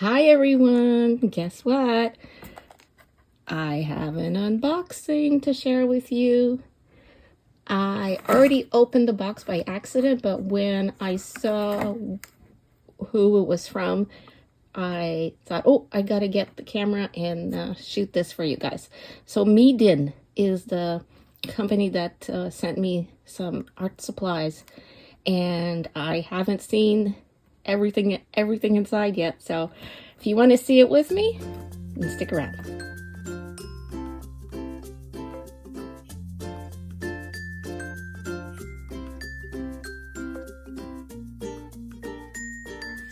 Hi everyone, guess what? I have an unboxing to share with you. I already opened the box by accident, but when I saw who it was from, I thought, oh, I gotta get the camera and shoot this for you guys. So Meeden is the company that sent me some art supplies, and I haven't seen everything inside yet. So if you want to see it with me, then stick around.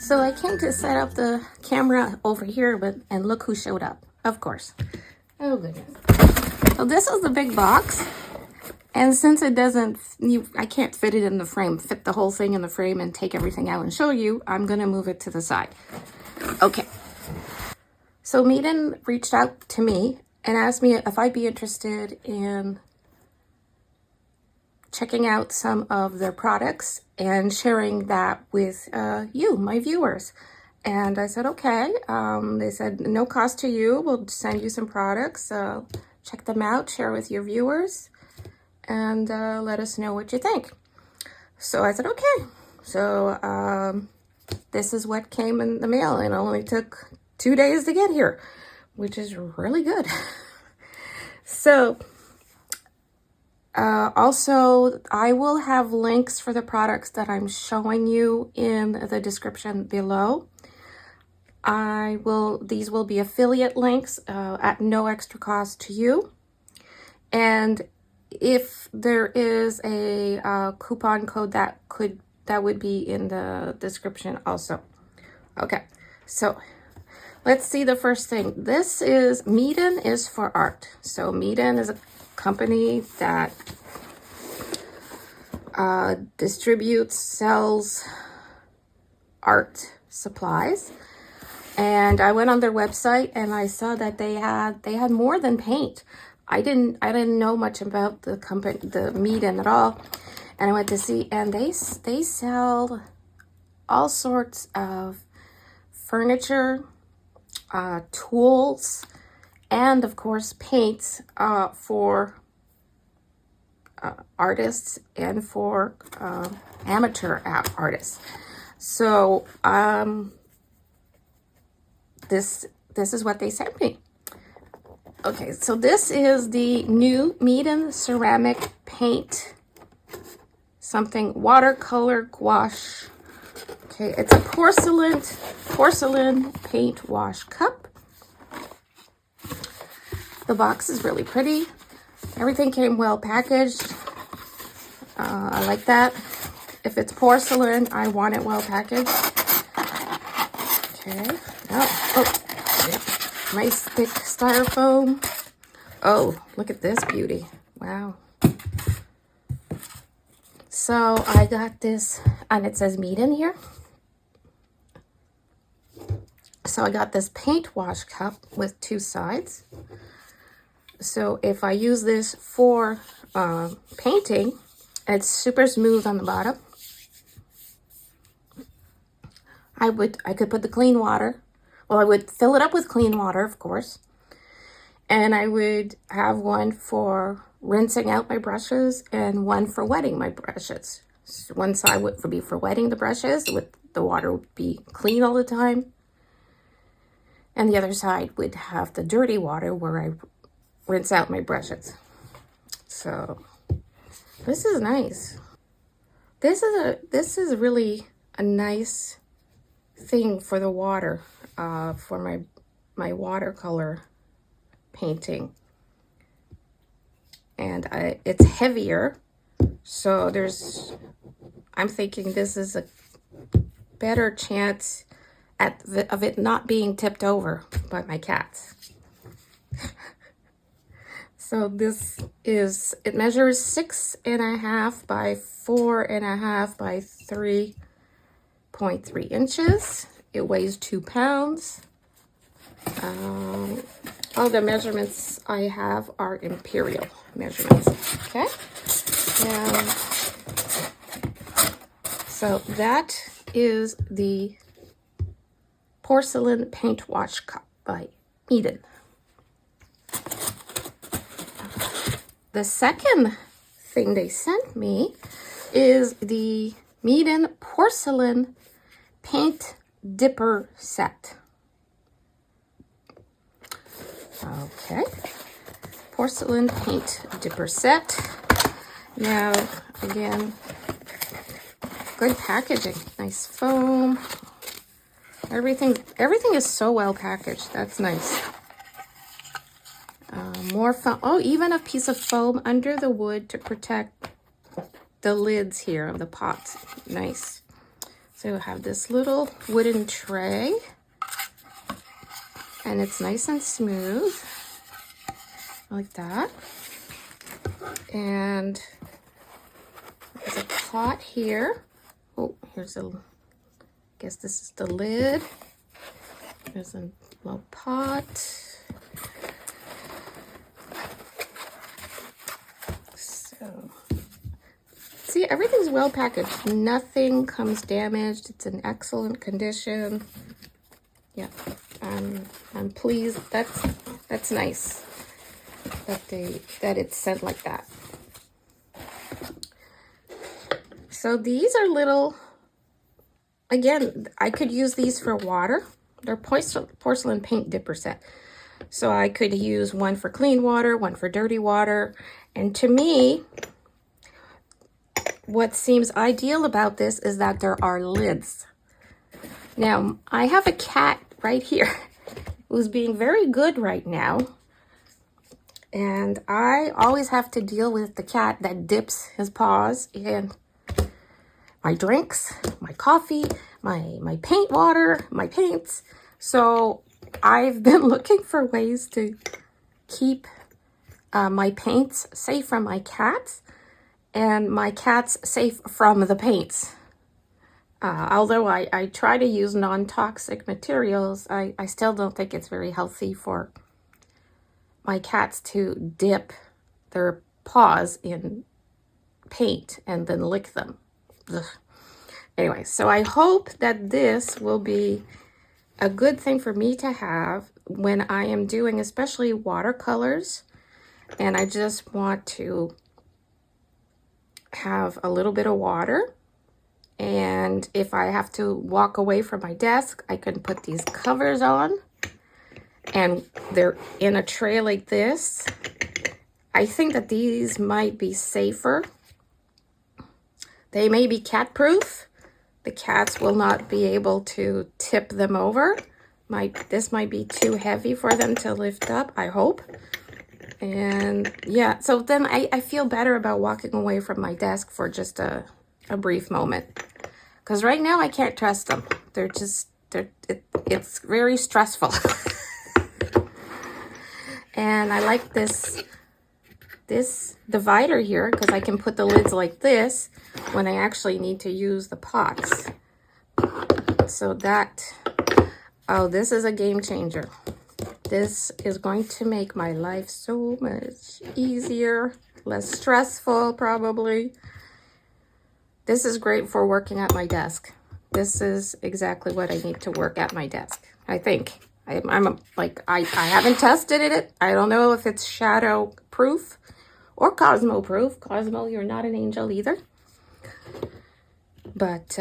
So I came to set up the camera over here, and look who showed up. Of course. Oh goodness. So this is the big box, and since it doesn't, I can't fit it in the frame, fit the whole thing in the frame and take everything out and show you, I'm gonna move it to the side. Okay. So Meeden reached out to me and asked me if I'd be interested in checking out some of their products and sharing that with you, my viewers. And I said, okay. They said, no cost to you. We'll send you some products. Check them out, share with your viewers, and let us know what you think. So I said, okay. So this is what came in the mail, and it only took 2 days to get here, which is really good. So also, I will have links for the products that I'm showing you in the description below. These will be affiliate links at no extra cost to you. And if there is a coupon code that would be in the description also. Okay, so let's see the first thing. This is Meeden is for art. So Meeden is a company that distributes, sells art supplies. And I went on their website and I saw that they had more than paint. I didn't know much about the company, the Meeden at all. And I went to see, and they sell all sorts of furniture, tools, and of course paints for artists and for amateur artists. So this is what they sent me. Okay, so this is the new Meeden ceramic paint, something watercolor gouache. Okay, it's a porcelain paint wash cup. The box is really pretty. Everything came well packaged. I like that. If it's porcelain, I want it well packaged. Okay. Oh, yeah. Nice thick styrofoam. Oh, look at this beauty. Wow. So I got this, and it says Meeden here. So I got this paint wash cup with 2 sides. So if I use this for painting, and it's super smooth on the bottom, I could put the clean water. Well, I would fill it up with clean water, of course. And I would have one for rinsing out my brushes and one for wetting my brushes. So one side would be for wetting the brushes, the water would be clean all the time. And the other side would have the dirty water where I rinse out my brushes. So this is nice. This is really a nice thing for the water, for my watercolor painting. And it's heavier, so I'm thinking this is a better chance of it not being tipped over by my cats. So it measures 6.5 by 4.5 by 3.3 inches. It weighs 2 pounds. All the measurements I have are imperial measurements. Okay. And so that is the Porcelain Paint Wash Cup by Meeden. The second thing they sent me is the Meeden Porcelain Paint Dipper Set. Okay, Porcelain Paint Dipper Set. Now, again, good packaging, nice foam. Everything is so well packaged. That's nice. More foam. Oh, even a piece of foam under the wood to protect the lids here of the pots. Nice. So you have this little wooden tray, and it's nice and smooth, like that. And there's a pot here. Oh, here's a, guess this is the lid. There's a little pot. So, see, everything's well packaged. Nothing comes damaged. It's in excellent condition. Yeah, I'm pleased. That's nice that it's sent like that. So these are little, again, I could use these for water. They're porcelain paint dipper set. So I could use one for clean water, one for dirty water. And to me, what seems ideal about this is that there are lids. Now, I have a cat right here who's being very good right now. And I always have to deal with the cat that dips his paws in my drinks, my coffee, my paint water, my paints. So I've been looking for ways to keep my paints safe from my cats and my cats safe from the paints. Although I try to use non-toxic materials, I still don't think it's very healthy for my cats to dip their paws in paint and then lick them. Ugh. Anyway, so I hope that this will be a good thing for me to have when I am doing especially watercolors, and I just want to have a little bit of water. And if I have to walk away from my desk, I can put these covers on, and they're in a tray like this. I think that these might be safer. They may be cat proof. The cats will not be able to tip them over. This might be too heavy for them to lift up, I hope. And yeah, so then I feel better about walking away from my desk for just a brief moment. Because right now I can't trust them. It's very stressful. And I like this divider here because I can put the lids like this when I actually need to use the pots. So oh, this is a game changer. This is going to make my life so much easier, less stressful probably. This is great for working at my desk. This is exactly what I need to work at my desk, I think. I haven't tested it. I don't know if it's shadow proof or Cosmo proof. Cosmo, you're not an angel either. But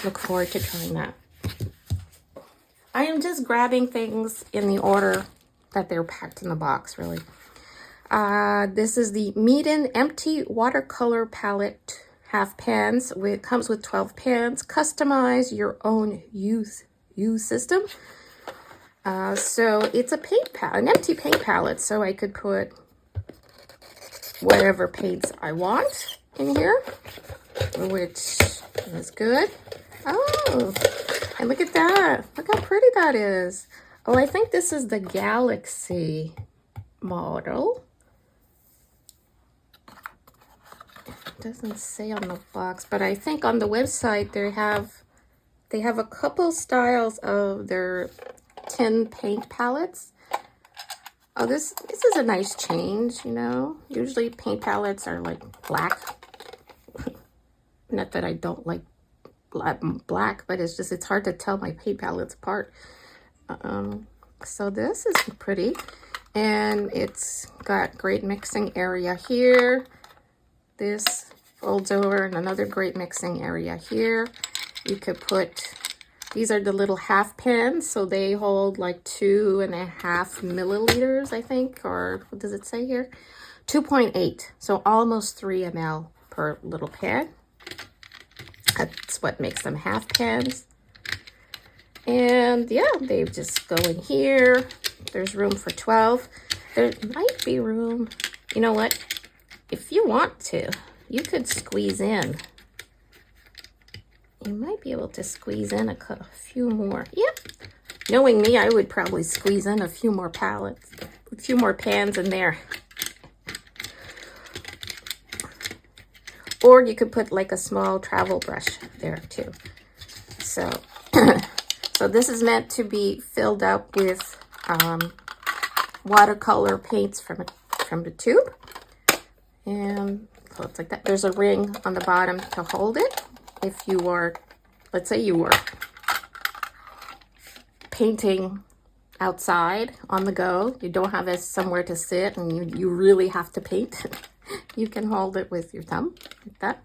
look forward to trying that. I am just grabbing things in the order that they're packed in the box, really. This is the Meeden Empty Watercolor Palette half pans. It comes with 12 pans. Customize your own use system. So it's a paint palette, an empty paint palette. So I could put whatever paints I want in here, which is good. Oh, and look at that. Look how pretty that is. Oh, I think this is the Galaxy model. It doesn't say on the box, but I think on the website they have a couple styles of their tin paint palettes. Oh, this is a nice change, you know. Usually paint palettes are like black. Not that I don't like black, but it's hard to tell my paint palettes apart. So this is pretty, and it's got great mixing area here. This folds over, and another great mixing area here. You could put, these are the little half pans, so they hold like 2.5 milliliters, I think, or what does it say here? 2.8, so almost 3 ml per little pan. That's what makes them half pans. And yeah, they just go in here. There's room for 12. There might be room, you know what? If you want to, you could squeeze in. You might be able to squeeze in a few more. Yep. Knowing me, I would probably squeeze in a few more palettes, a few more pans in there. Or you could put like a small travel brush there too. So, so this is meant to be filled up with watercolor paints from the tube. And so it's like that. There's a ring on the bottom to hold it. If you were, let's say you were painting outside on the go, you don't have somewhere to sit and you really have to paint, you can hold it with your thumb like that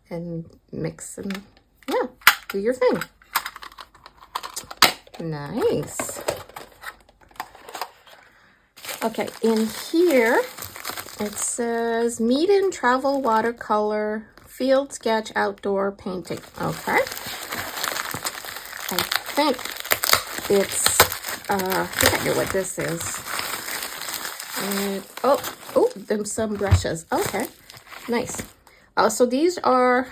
and mix and yeah, do your thing. Nice. Okay, in here it says Meeden Travel Watercolor Field Sketch Outdoor Painting. Okay. I think it's, I think I know what this is. Oh, there's some brushes. Okay, nice. So these are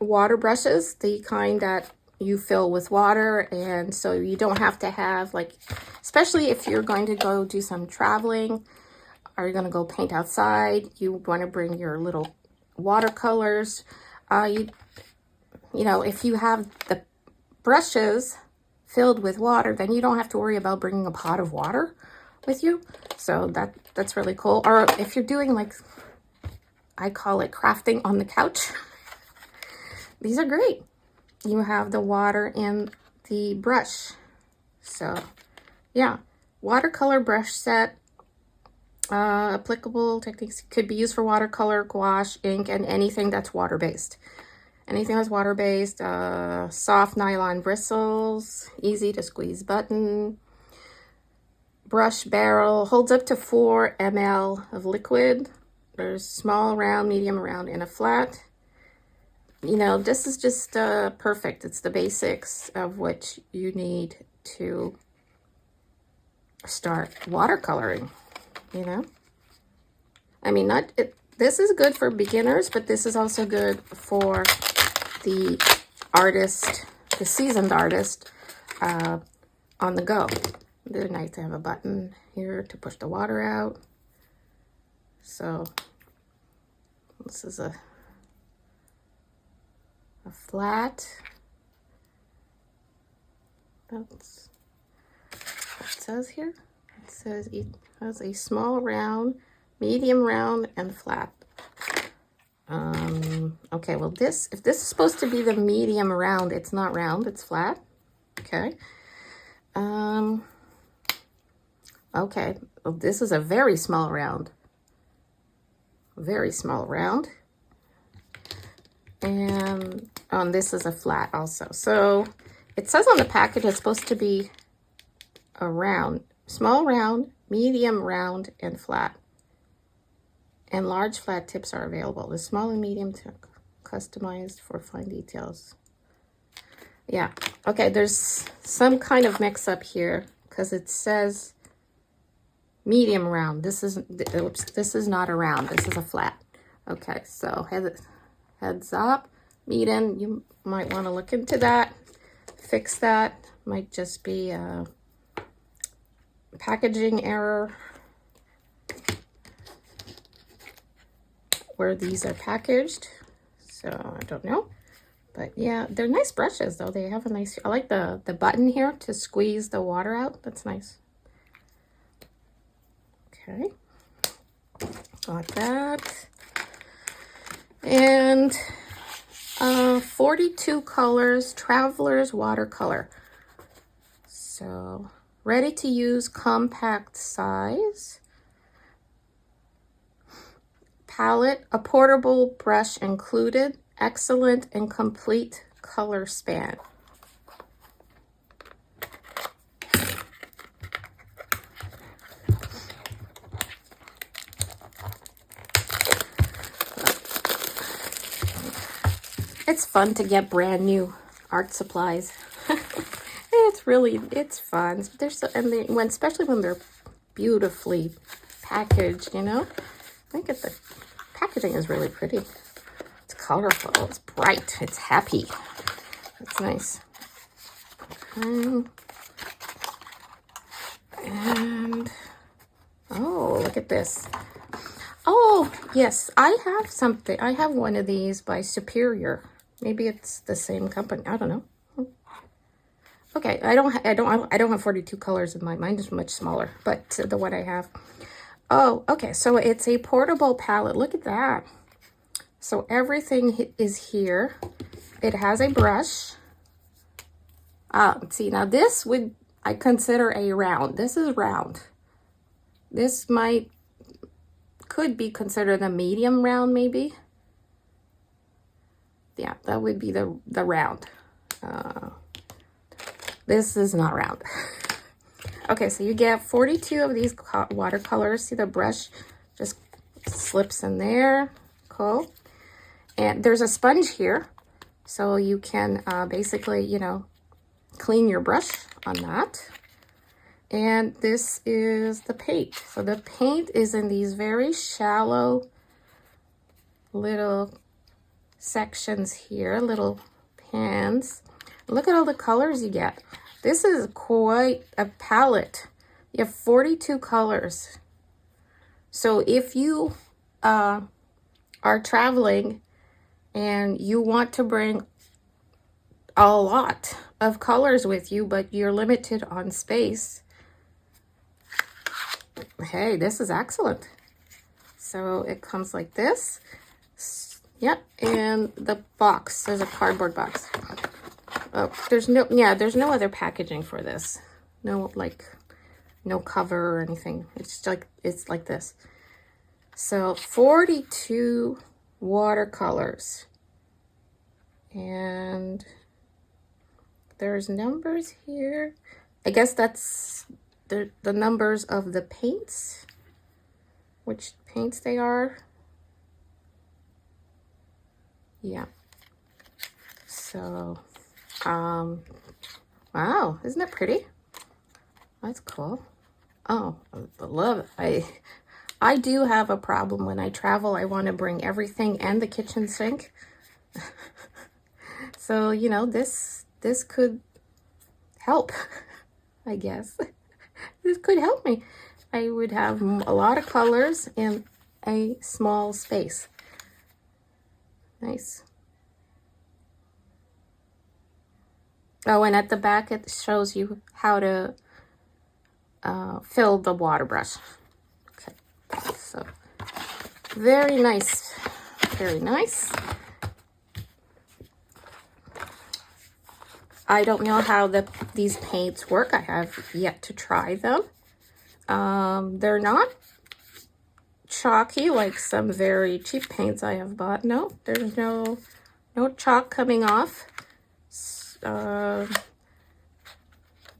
water brushes, the kind that you fill with water, and so you don't have to have, like, especially if you're going to go do some traveling or you're going to go paint outside, you want to bring your little watercolors. You know, if you have the brushes filled with water, then you don't have to worry about bringing a pot of water with you. So that's really cool. Or if you're doing, like, I call it crafting on the couch, these are great. You have the water and the brush. So yeah, watercolor brush set. Applicable techniques could be used for watercolor, gouache, ink, and anything that's water-based. Anything that's water-based. Soft nylon bristles, easy to squeeze button. Brush barrel holds up to 4 ml of liquid. There's small, round, medium, round, and a flat. You know, this is just perfect. It's the basics of what you need to start watercoloring, you know. I mean, this is good for beginners, but this is also good for the artist, the seasoned artist, on the go. They're nice to have a button here to push the water out. So this is a flat. That's what it says here. It says it has a small round, medium round, and flat. Okay, well if this is supposed to be the medium round, it's not round, it's flat. Okay. Okay, well, this is a very small round. Very small round. And this is a flat also. So it says on the package it's supposed to be a round, small round, medium round, and flat. And large flat tips are available. The small and medium customized for fine details. Yeah, okay, there's some kind of mix up here because it says medium round. This is not a round, this is a flat. Okay, so heads up, Meeden, you might want to look into that, fix that. Might just be a packaging error where these are packaged, so I don't know. But yeah, they're nice brushes though. They have a nice, I like the button here to squeeze the water out. That's nice. Okay, got that. And 42 colors, Traveler's Watercolor. So, ready to use, compact size. Palette, a portable brush included, excellent and complete color span. It's fun to get brand new art supplies. It's fun. They're so, and especially when they're beautifully packaged, you know. I think the packaging is really pretty. It's colorful. It's bright. It's happy. It's nice. And oh, look at this. Oh, yes, I have something. I have one of these by Superior. Maybe it's the same company. I don't know. Okay, I don't have 42 colors in mine. Mine is much smaller, but the one I have. Oh, okay. So it's a portable palette. Look at that. So everything is here. It has a brush. See, now this I consider a round. This is round. This could be considered a medium round, maybe. Yeah, that would be the round. This is not round. Okay, so you get 42 of these watercolors. See, the brush just slips in there. Cool. And there's a sponge here, so you can basically, you know, clean your brush on that. And this is the paint. So the paint is in these very shallow little sections here, little pans. Look at all the colors you get. This is quite a palette. You have 42 colors. So if you are traveling and you want to bring a lot of colors with you, but you're limited on space, hey, this is excellent. So it comes like this. Yep, and the box, there's a cardboard box. Oh, there's no other packaging for this. No, no cover or anything. It's like this. So 42 watercolors. And there's numbers here. I guess that's the numbers of the paints, which paints they are. Yeah. So, wow, isn't that pretty? That's cool. Oh, I love it. I do have a problem when I travel. I want to bring everything and the kitchen sink. So, you know, this could help, I guess. This could help me. I would have a lot of colors in a small space. Nice. Oh, and at the back it shows you how to fill the water brush. Okay, so very nice, very nice. I don't know how these paints work. I have yet to try them. They're not chalky like some very cheap paints I have bought. No, there's no chalk coming off.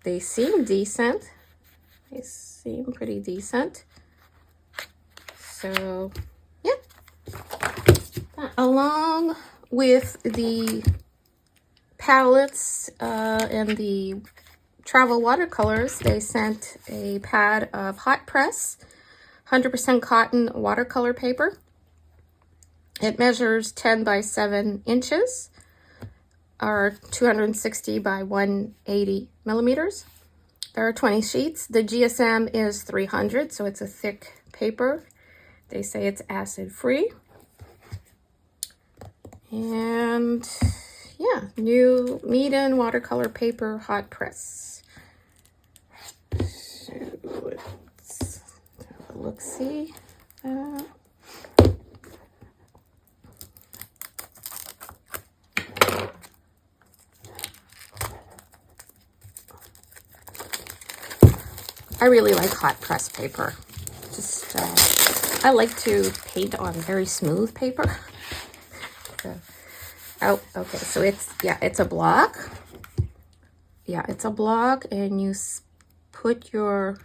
They seem decent. They seem pretty decent. So, yeah. Along with the palettes and the travel watercolors, they sent a pad of hot press 100% cotton watercolor paper. It measures 10 by 7 inches, or 260 by 180 millimeters. There are 20 sheets. The GSM is 300, so it's a thick paper. They say it's acid-free. And yeah, new Meeden watercolor paper hot press. So let's have a look-see. I really like hot press paper. Just, I like to paint on very smooth paper. So, oh, okay, so it's a block. Yeah, it's a block, and you put your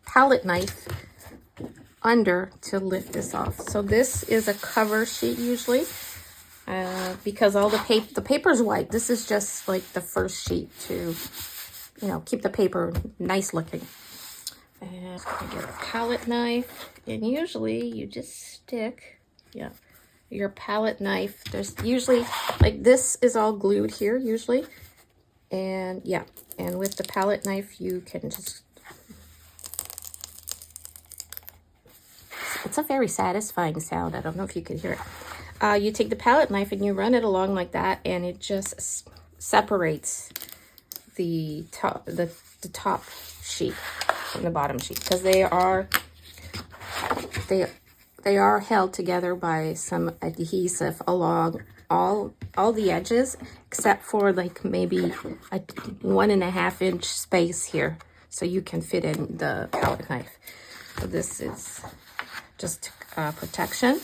palette knife under to lift this off. So this is a cover sheet usually, because all the paper's white. This is just like the first sheet to, you know, keep the paper nice looking. And I get a palette knife, and usually you just stick, your palette knife. There's usually, like, this is all glued here usually, and and with the palette knife you can just, it's a very satisfying sound. I don't know if you can hear it. You take the palette knife and you run it along like that, and it just separates the top sheet from the bottom sheet, because they are held together by some adhesive along all the edges, except for like maybe a 1.5 inch space here, so you can fit in the palette knife. So this is just protection.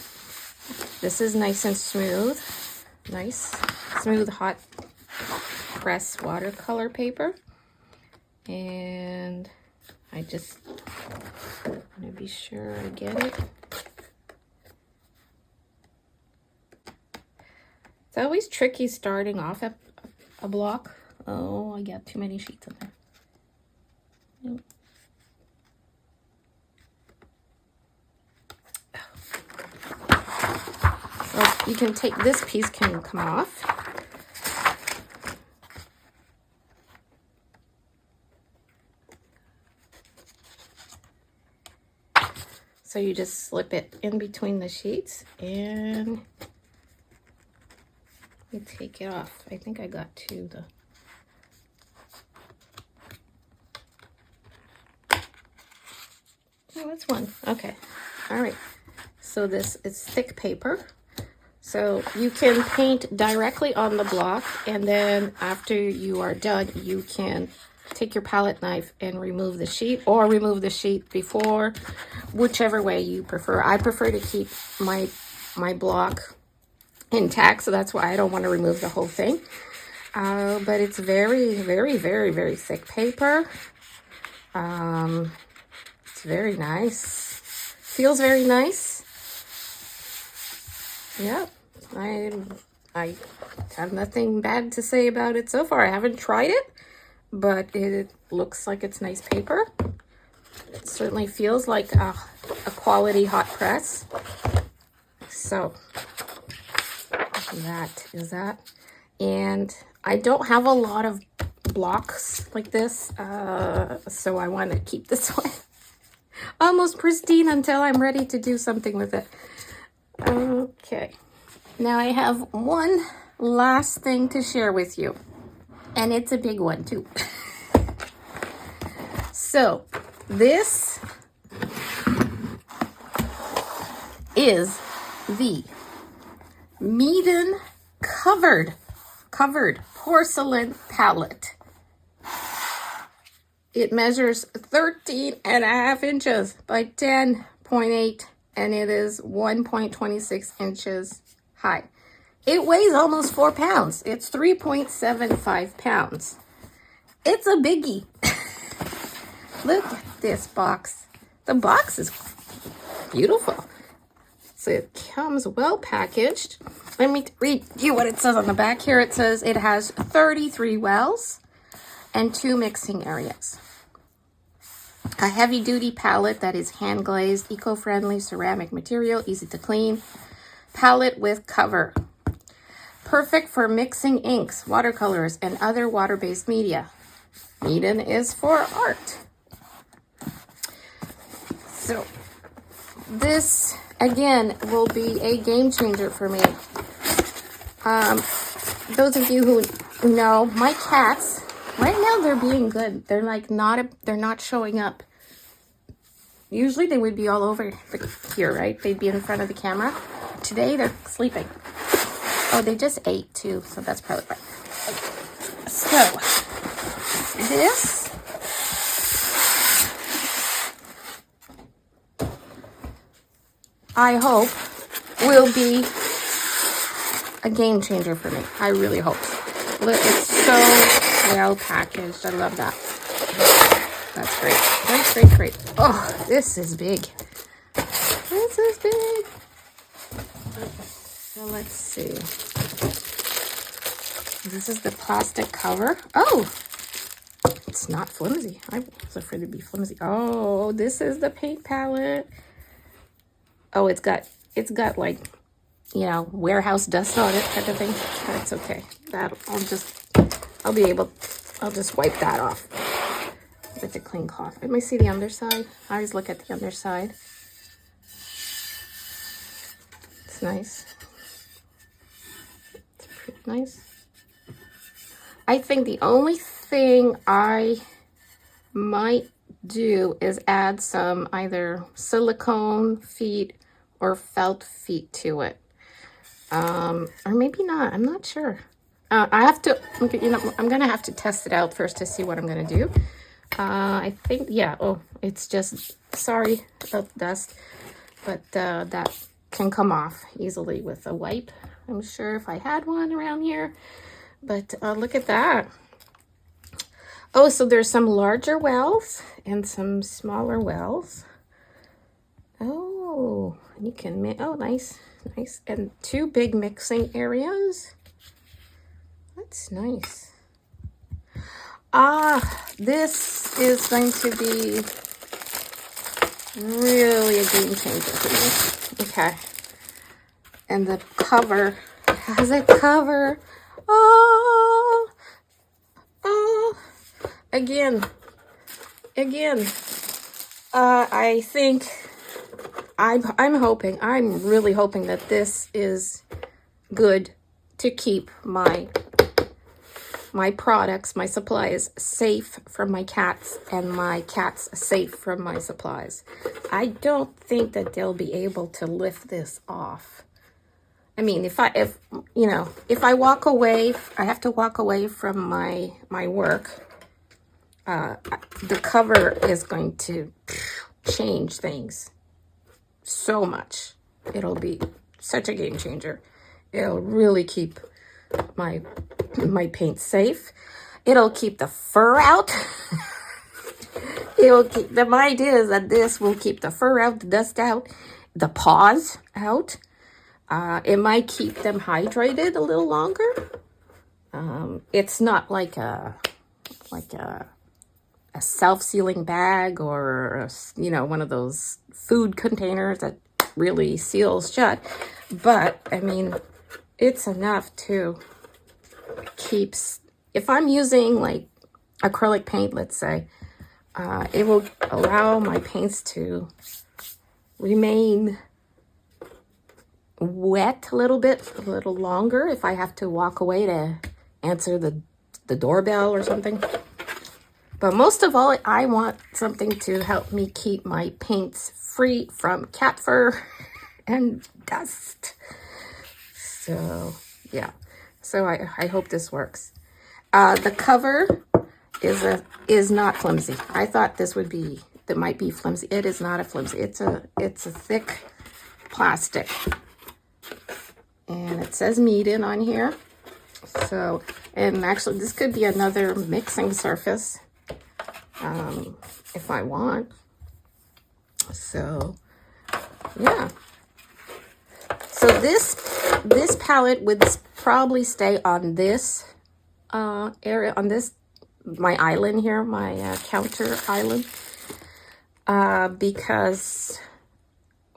This is nice and smooth, nice smooth hot press watercolor paper, and I just want to be sure I get it. It's always tricky starting off at a block. Oh, I got too many sheets in there. Nope. So you can take, this piece can come off. So you just slip it in between the sheets and you take it off. I think I got to the... Oh, that's one. Okay. All right. So this is thick paper. So you can paint directly on the block, and then after you are done, you can take your palette knife and remove the sheet, or remove the sheet before, whichever way you prefer. I prefer to keep my block intact, so that's why I don't want to remove the whole thing. But it's very, very, very, very thick paper. It's very nice. Feels very nice. Yeah, I have nothing bad to say about it so far. I haven't tried it, but it looks like it's nice paper. It certainly feels like a quality hot press. So that is that. And I don't have a lot of blocks like this, so I want to keep this one almost pristine until I'm ready to do something with it. Okay, now I have one last thing to share with you, and it's a big one too. So this is the Meeden covered porcelain palette. It measures 13.5 inches by 10.8, and it is 1.26 inches high. It weighs almost 4 pounds. It's 3.75 pounds. It's a biggie. Look at this box. The box is beautiful. So it comes well packaged. Let me read you what it says on the back here. It says it has 33 wells and 2 mixing areas. A heavy-duty palette that is hand-glazed, eco-friendly ceramic material, easy to clean. Palette with cover. Perfect for mixing inks, watercolors, and other water-based media. Meeden is for art. So this, again, will be a game changer for me. Those of you who know, my cats, right now they're being good. They're like they're not showing up. Usually they would be all over here, right? They'd be in front of the camera. Today they're sleeping. Oh, they just ate too, so that's probably right. So this I hope will be a game changer for me. I really hope. It's so well packaged. I love that. That's great. Great, great, great. Oh, this is big. This is big. So let's see. This is the plastic cover. Oh, it's not flimsy. I was afraid it'd be flimsy. Oh, this is the paint palette. Oh, it's got like, you know, warehouse dust on it type of thing. That's okay. I'll just wipe that off with a clean cloth. Let me see the underside. I always look at the underside. It's nice. It's pretty nice. I think the only thing I might do is add some either silicone feet or felt feet to it. Or maybe not. I'm not sure. I have to, you know, I'm going to have to test it out first to see what I'm going to do. I think, yeah. Oh, it's just, sorry about the dust, but that can come off easily with a wipe. I'm sure if I had one around here, but look at that. Oh, so there's some larger wells and some smaller wells. Oh, you can, oh, nice, nice. And two big mixing areas. That's nice. This is going to be really a game changer for me. Okay. And the cover has a cover. Oh, again, I think I'm really hoping that this is good to keep my products, my supplies safe from my cats, and my cats safe from my supplies. I don't think that they'll be able to lift this off. I mean, if I walk away, I have to walk away from my work. The cover is going to change things so much. It'll be such a game changer. It'll really keep my paint safe. It'll keep the fur out. My idea is that this will keep the fur out, the dust out, the paws out. It might keep them hydrated a little longer. It's not like a self-sealing bag or one of those food containers that really seals shut, but I mean, it's enough to keep, if I'm using like acrylic paint, let's say, it will allow my paints to remain wet a little longer if I have to walk away to answer the doorbell or something. But most of all, I want something to help me keep my paints free from cat fur and dust. So, yeah. So I hope this works. The cover is not flimsy. I thought that might be flimsy. It is not a flimsy. It's a thick plastic. And it says Meeden on here. So, and actually this could be another mixing surface. If I want. So, yeah. So this palette would probably stay on this area, on this, my island here, my counter island, because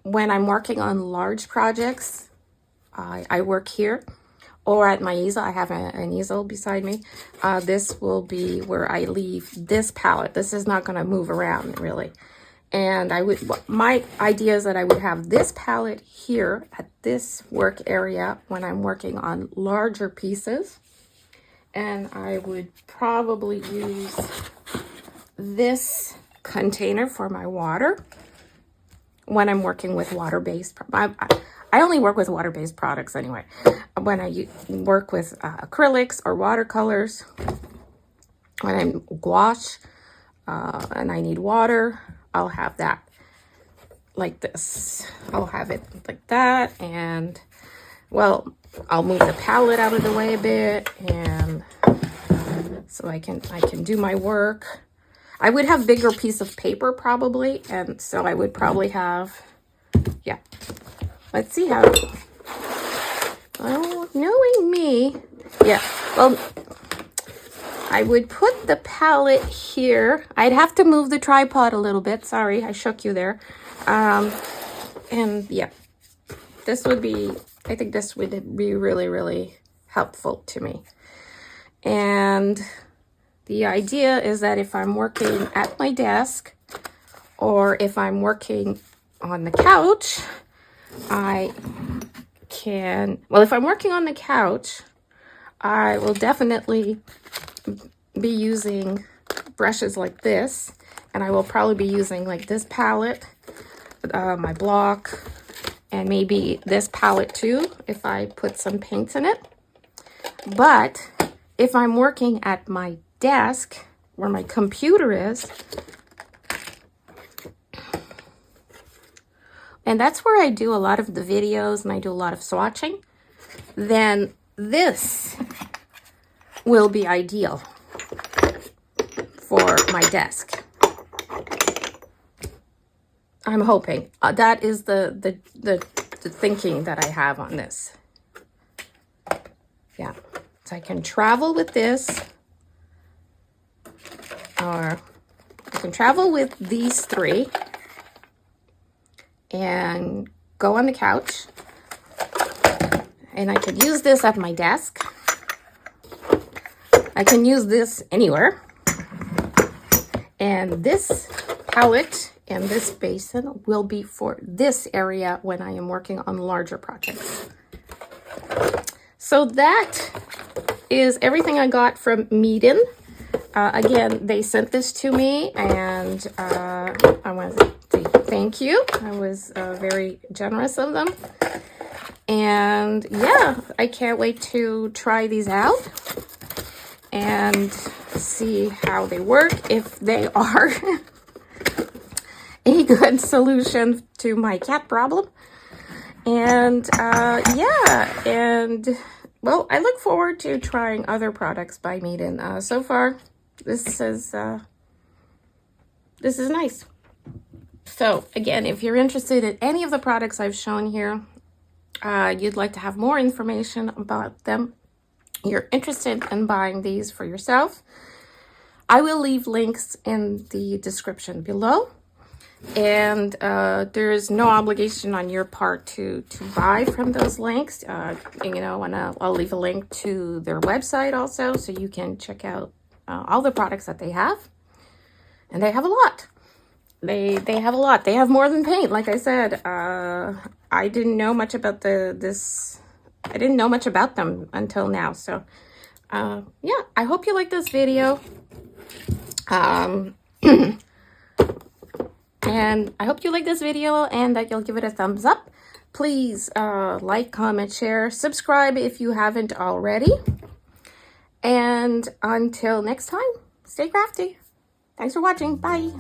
when I'm working on large projects, I work here. Or at my easel, I have an easel beside me. This will be where I leave this palette. This is not going to move around, really. And my idea is that I would have this palette here at this work area when I'm working on larger pieces. And I would probably use this container for my water when I'm working with water-based. I only work with water-based products anyway. When I work with acrylics or watercolors, when I'm gouache and I need water, I'll have that like this. I'll have it like that, and well, I'll move the palette out of the way a bit, and so I can do my work. I would have bigger piece of paper probably, and so I would probably have, yeah. Let's see how, well, knowing me, yeah, well, I would put the palette here. I'd have to move the tripod a little bit. Sorry, I shook you there. And yeah, this would be, I think this would be really, really helpful to me. And the idea is that if I'm working at my desk or if I'm working on the couch, I can, well, if I'm working on the couch, I will definitely be using brushes like this, and I will probably be using like this palette, my block, and maybe this palette too, if I put some paints in it. But if I'm working at my desk, where my computer is, and that's where I do a lot of the videos and I do a lot of swatching, then this will be ideal for my desk. I'm hoping. That is the thinking that I have on this. Yeah. So I can travel with this, or I can travel with these three and go on the couch, and I could use this at my desk. I can use this anywhere, and this palette and this basin will be for this area when I am working on larger projects. So that is everything I got from Meeden. Again, they sent this to me, and I want to say thank you. I was very generous of them. And yeah, I can't wait to try these out and see how they work, if they are a good solution to my cat problem. And yeah, and well, I look forward to trying other products by Meeden. So far, this is nice. So again, if you're interested in any of the products I've shown here, you'd like to have more information about them, you're interested in buying these for yourself, I will leave links in the description below. And there is no obligation on your part to buy from those links. You know, and I'll leave a link to their website also, so you can check out all the products that they have. And they have a lot. They have a lot. They have more than paint. Like I said, I didn't know much about I didn't know much about them until now. So yeah, I hope you like this video. And I hope you like this video and that you'll give it a thumbs up. Please like, comment, share, subscribe if you haven't already. And until next time, stay crafty. Thanks for watching. Bye.